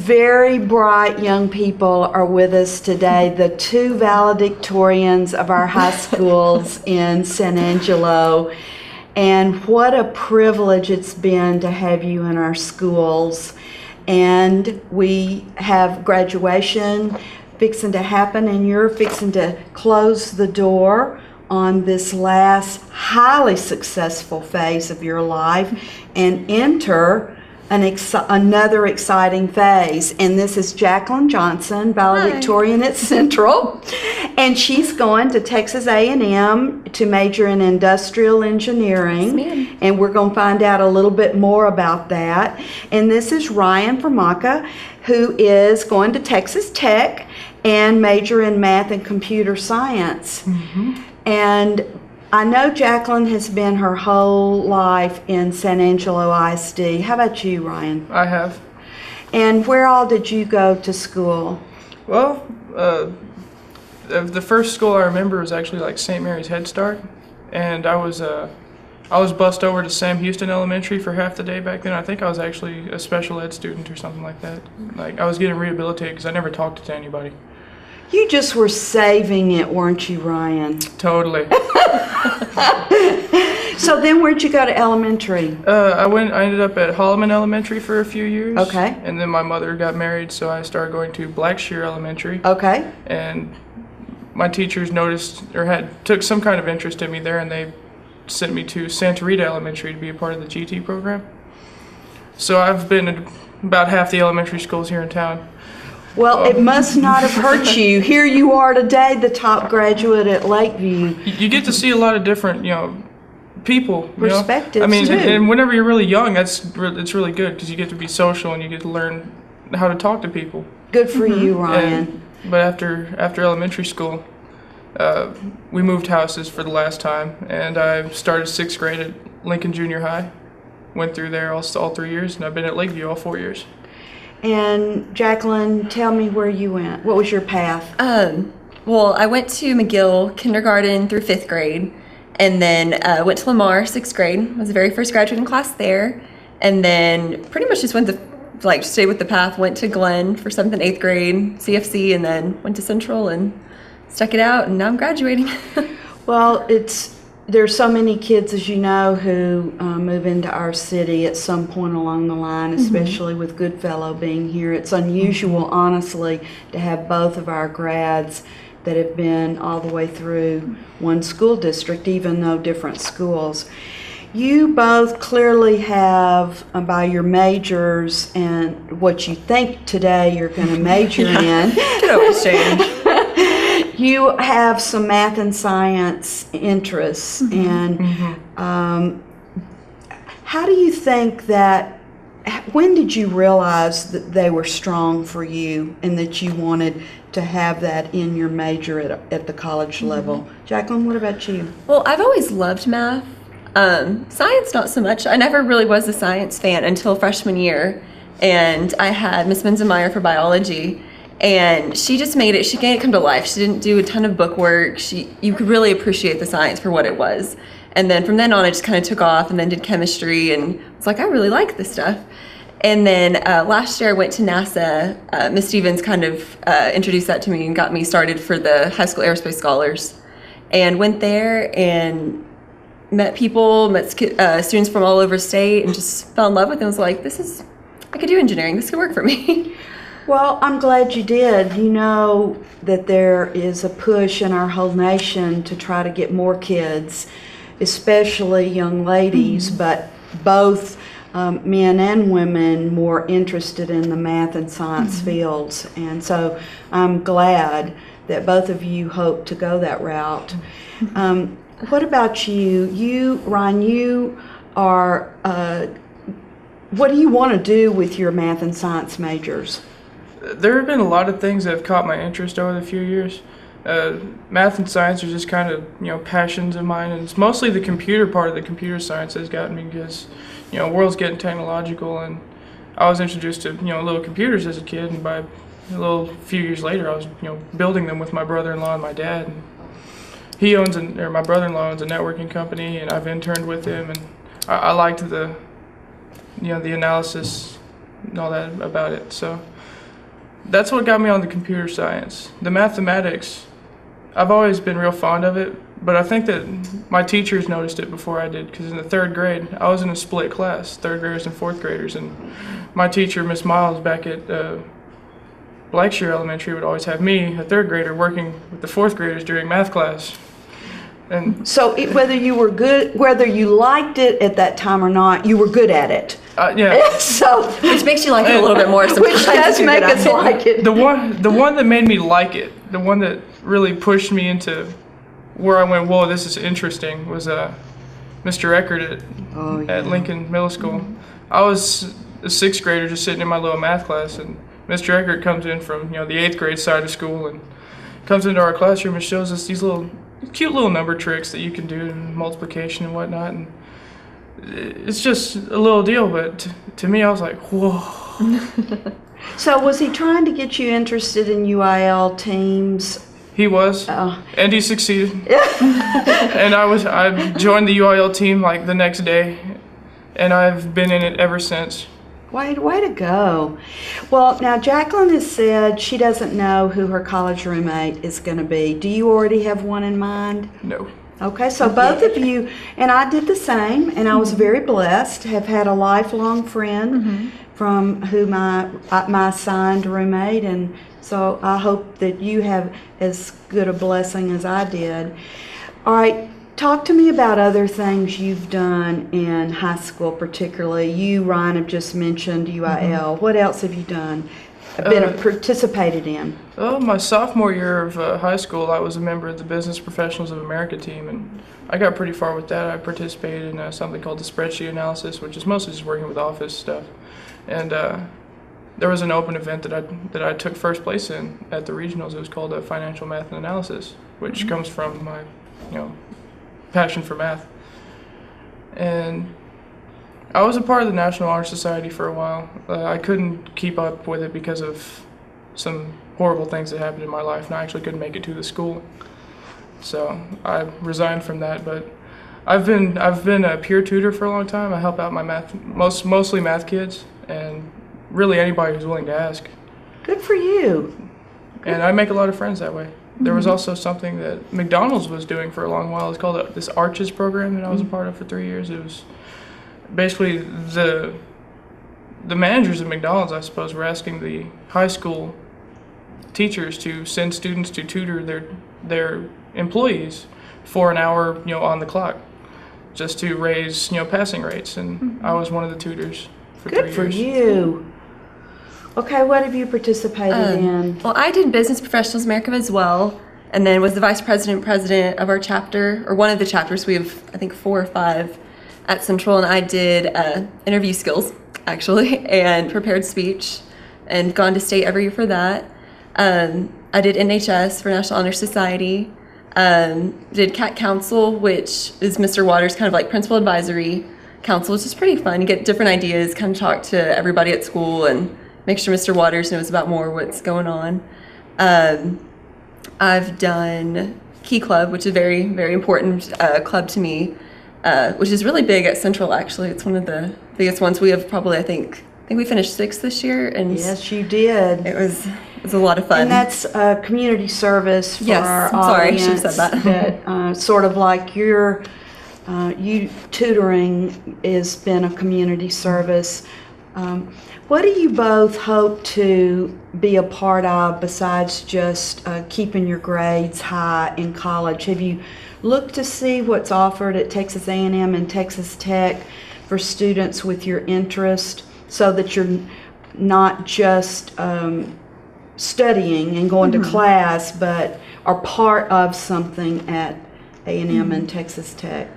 very bright young people are with us today, the two valedictorians of our high schools in San Angelo. And what a privilege it's been to have you in our schools. And we have graduation fixing to happen, and you're fixing to close the door on this last highly successful phase of your life and enter another exciting phase. And this is Jaclyn Johnson, valedictorian at Central, and she's going to Texas A&M to major in industrial engineering. Yes, and we're going to find out a little bit more about that. And this is Ryan Farmacka, who is going to Texas Tech and major in math and computer science. Mm-hmm. And I know Jaclyn has been her whole life in San Angelo ISD. How about you, Ryan? I have. And where all did you go to school? Well, the first school I remember was actually like St. Mary's Head Start, and I was bused over to Sam Houston Elementary for half the day back then. I think I was actually a special ed student or something like that. Like I was getting rehabilitated because I never talked to anybody. You just were saving it, weren't you, Ryan? Totally. So then where'd you go to elementary? I ended up at Holloman Elementary for a few years. Okay. And then my mother got married, so I started going to Blackshear Elementary. Okay. And my teachers noticed or took some kind of interest in me there, and they sent me to Santa Rita Elementary to be a part of the GT program. So I've been at about half the elementary schools here in town. Well, it must not have hurt you. Here you are today, the top graduate at Lakeview. You get to see a lot of different, people. Perspectives, I mean, too. and whenever you're really young, it's really good because you get to be social and you get to learn how to talk to people. Good for you, Ryan. But after elementary school, we moved houses for the last time, and I started 6th grade at Lincoln Junior High. Went through there all 3 years, and I've been at Lakeview all 4 years. And Jaclyn, tell me where you went. What was your path? Well, I went to McGill kindergarten through 5th grade, and then went to Lamar 6th grade. I was the very first graduating class there, and then pretty much just went to stay with the path. Went to Glenn for 7th and 8th grade, CFC, and then went to Central and stuck it out, and now I'm graduating. Well, there's so many kids, as you know, who move into our city at some point along the line, especially with Goodfellow being here. It's unusual, honestly, to have both of our grads that have been all the way through one school district, even though different schools. You both clearly have, by your majors and what you think today you're going to major in, Can always change. you have some math and science interests. And how do you think when did you realize that they were strong for you and that you wanted to have that in your major at the college level? Jaclyn, what about you? Well, I've always loved math. Science, not so much. I never really was a science fan until freshman year, and I had Miss Menzenmeyer for biology, and she just made it come to life. She didn't do a ton of book work. You could really appreciate the science for what it was. And then from then on, I just kind of took off and then did chemistry, and was like, I really like this stuff. And then last year I went to NASA. Miss Stevens kind of introduced that to me and got me started for the high school aerospace scholars, and went there and met students from all over state, and just fell in love with them. I was like, I could do engineering. This could work for me. Well, I'm glad you did. You know that there is a push in our whole nation to try to get more kids, especially young ladies, but both men and women, more interested in the math and science fields. And so I'm glad that both of you hope to go that route. What about you? Ryan, you are, what do you want to do with your math and science majors? There have been a lot of things that have caught my interest over the few years. Math and science are just kind of, passions of mine, and it's mostly the computer part of the computer science that's gotten me because, the world's getting technological, and I was introduced to, little computers as a kid, and by a few years later, I was, building them with my brother-in-law and my dad. And my brother-in-law owns a networking company, and I've interned with him, and I liked the analysis and all that about it. So that's what got me on the computer science. The mathematics, I've always been real fond of it, but I think that my teachers noticed it before I did, because in the 3rd grade, I was in a split class, 3rd graders and 4th graders, and my teacher, Miss Miles, back at Blackshear Elementary, would always have me, a 3rd grader, working with the 4th graders during math class. And So whether you were good, whether you liked it at that time or not, you were good at it. yeah, So, Which makes you like it a little bit more. which sometimes does you're make good at us it. like it. the one that made me like it, the one that really pushed me into where I went, whoa, this is interesting, was Mr. Eckert at Lincoln Middle School. I was a 6th grader just sitting in my little math class, and Mr. Eckert comes in from the 8th grade side of school and comes into our classroom and shows us these cute little number tricks that you can do in multiplication and whatnot. And it's just a little deal, but to me, I was like, whoa. So was he trying to get you interested in UIL teams? He was, and he succeeded. And I joined the UIL team like the next day, and I've been in it ever since. Way to go. Well, now Jaclyn has said she doesn't know who her college roommate is going to be. Do you already have one in mind? No. Okay, so both of you, and I did the same, and I was very blessed to have had a lifelong friend from whom my assigned roommate, and so I hope that you have as good a blessing as I did. All right, talk to me about other things you've done in high school, particularly. You, Ryan, have just mentioned UIL. What else have you done? Participated in? Oh, my sophomore year of high school, I was a member of the Business Professionals of America team, and I got pretty far with that. I participated in something called the spreadsheet analysis, which is mostly just working with office stuff. And there was an open event that I took first place in at the regionals. It was called Financial Math and Analysis, which comes from my passion for math. And I was a part of the National Honor Society for a while. I couldn't keep up with it because of some horrible things that happened in my life, and I actually couldn't make it to the school. So I resigned from that, but I've been a peer tutor for a long time. I help out my mostly math kids, and really anybody who's willing to ask. Good for you. And I make a lot of friends that way. There was also something that McDonald's was doing for a long while. It's called this Arches program that I was a part of for 3 years. It was basically the managers of McDonald's, I suppose, were asking the high school teachers to send students to tutor their employees for an hour, on the clock, just to raise, passing rates. And I was one of the tutors for 3 years. Good for you. Okay, what have you participated in? Well, I did Business Professionals America as well, and then was the vice president of our chapter, or one of the chapters. We have, I think, 4 or 5 at Central, and I did interview skills, actually, and prepared speech, and gone to state every year for that. I did NHS for National Honor Society, did CAT Council, which is Mr. Waters' kind of like principal advisory council, which is pretty fun. You get different ideas, kind of talk to everybody at school, and make sure Mr. Waters knows about more what's going on. I've done Key Club, which is a very, very important club to me, which is really big at Central, actually. It's one of the biggest ones. We have probably, I think we finished 6th this year. And yes, you did. It was a lot of fun. And that's community service for our I'm sorry, I audience. should have said that. Sort of like you tutoring has been a community service. What do you both hope to be a part of besides just keeping your grades high in college? Have you looked to see what's offered at Texas A&M and Texas Tech for students with your interest, so that you're not just studying and going to class, but are part of something at A&M and Texas Tech?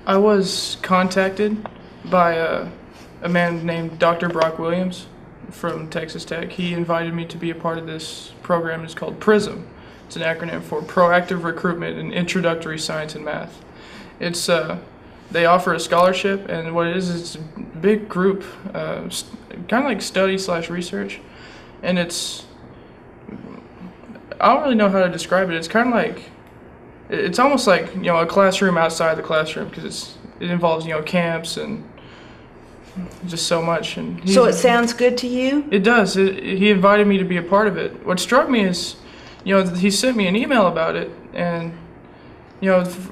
I was contacted by a man named Dr. Brock Williams from Texas Tech. He invited me to be a part of this program. It's called PRISM. It's an acronym for Proactive Recruitment in Introductory Science and Math. It's they offer a scholarship, and what it is, it's a big group, kind of like study/research, and I don't really know how to describe it. It's kind of like, it's almost like a classroom outside the classroom, because it involves camps and just so much. And So it sounds good to you? It does. He invited me to be a part of it. What struck me is, he sent me an email about it, and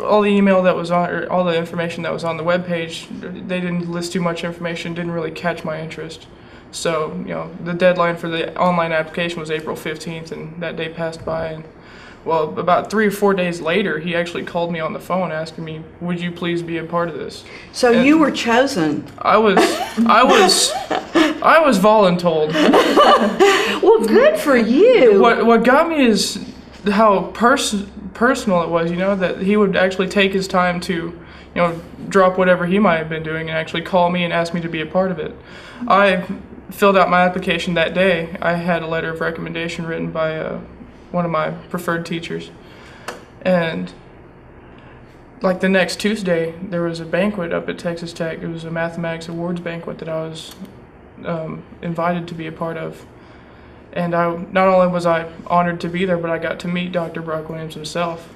all the email that was on, or all the information that was on the webpage, they didn't list too much information. Didn't really catch my interest. So the deadline for the online application was April 15th, and that day passed by. And well, about 3 or 4 days later, he actually called me on the phone asking me, "Would you please be a part of this?" So And you were chosen. I was voluntold. Well, good for you. What got me is how personal it was, that he would actually take his time to, drop whatever he might have been doing and actually call me and ask me to be a part of it. I filled out my application that day. I had a letter of recommendation written by one of my preferred teachers. And like the next Tuesday, there was a banquet up at Texas Tech. It was a mathematics awards banquet that I was invited to be a part of. And not only was I honored to be there, but I got to meet Dr. Brock Williams himself.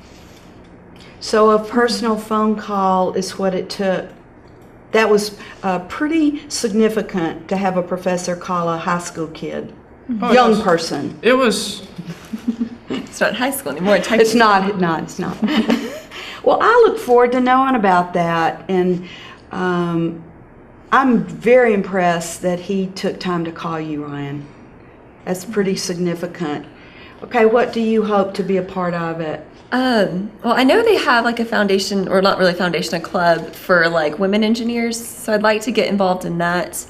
So a personal phone call is what it took. That was pretty significant to have a professor call a high school kid, young person. It was. It's not high school anymore. It's not. Well, I look forward to knowing about that, and I'm very impressed that he took time to call you, Ryan. That's pretty significant. Okay, what do you hope to be a part of it? Well, I know they have like a foundation, or not really foundation, a club for like women engineers. So I'd like to get involved in that.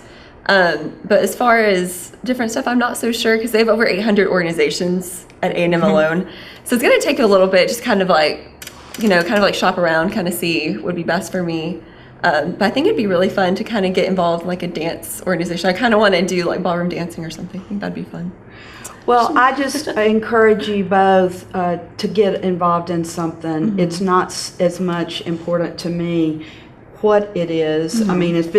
But as far as different stuff, I'm not so sure because they have over 800 organizations at A&M alone. So it's going to take a little bit, just kind of like shop around, kind of see what would be best for me. But I think it'd be really fun to kind of get involved in like a dance organization. I kind of want to do like ballroom dancing or something. I think that'd be fun. Well, I just encourage you both to get involved in something. Mm-hmm. It's not as much important to me what it is. Mm-hmm. I mean, if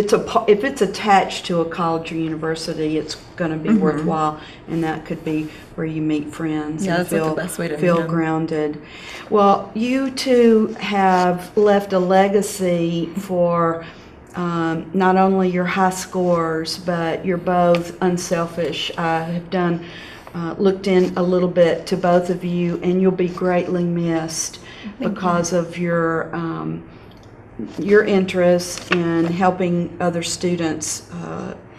it's attached to a college or university, it's going to be mm-hmm. worthwhile, and that could be where you meet friends and that's feel, like the best way to feel grounded. Well, you two have left a legacy for not only your high scores, but you're both unselfish. I have looked in a little bit to both of you, and you'll be greatly missed because of your interest in helping other students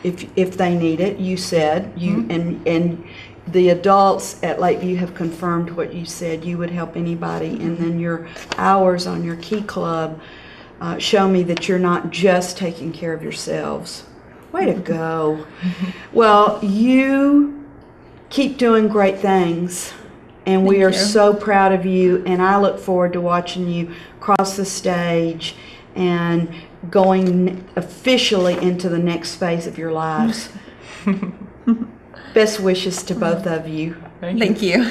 if they need it. You said you mm-hmm. and the adults at Lakeview have confirmed what you said. You would help anybody, and then your hours on your Key Club show me that you're not just taking care of yourselves. Way to go. Well, you keep doing great things, and we are so proud of you, and I look forward to watching you cross the stage and going officially into the next phase of your lives. Best wishes to both of you. Thank you.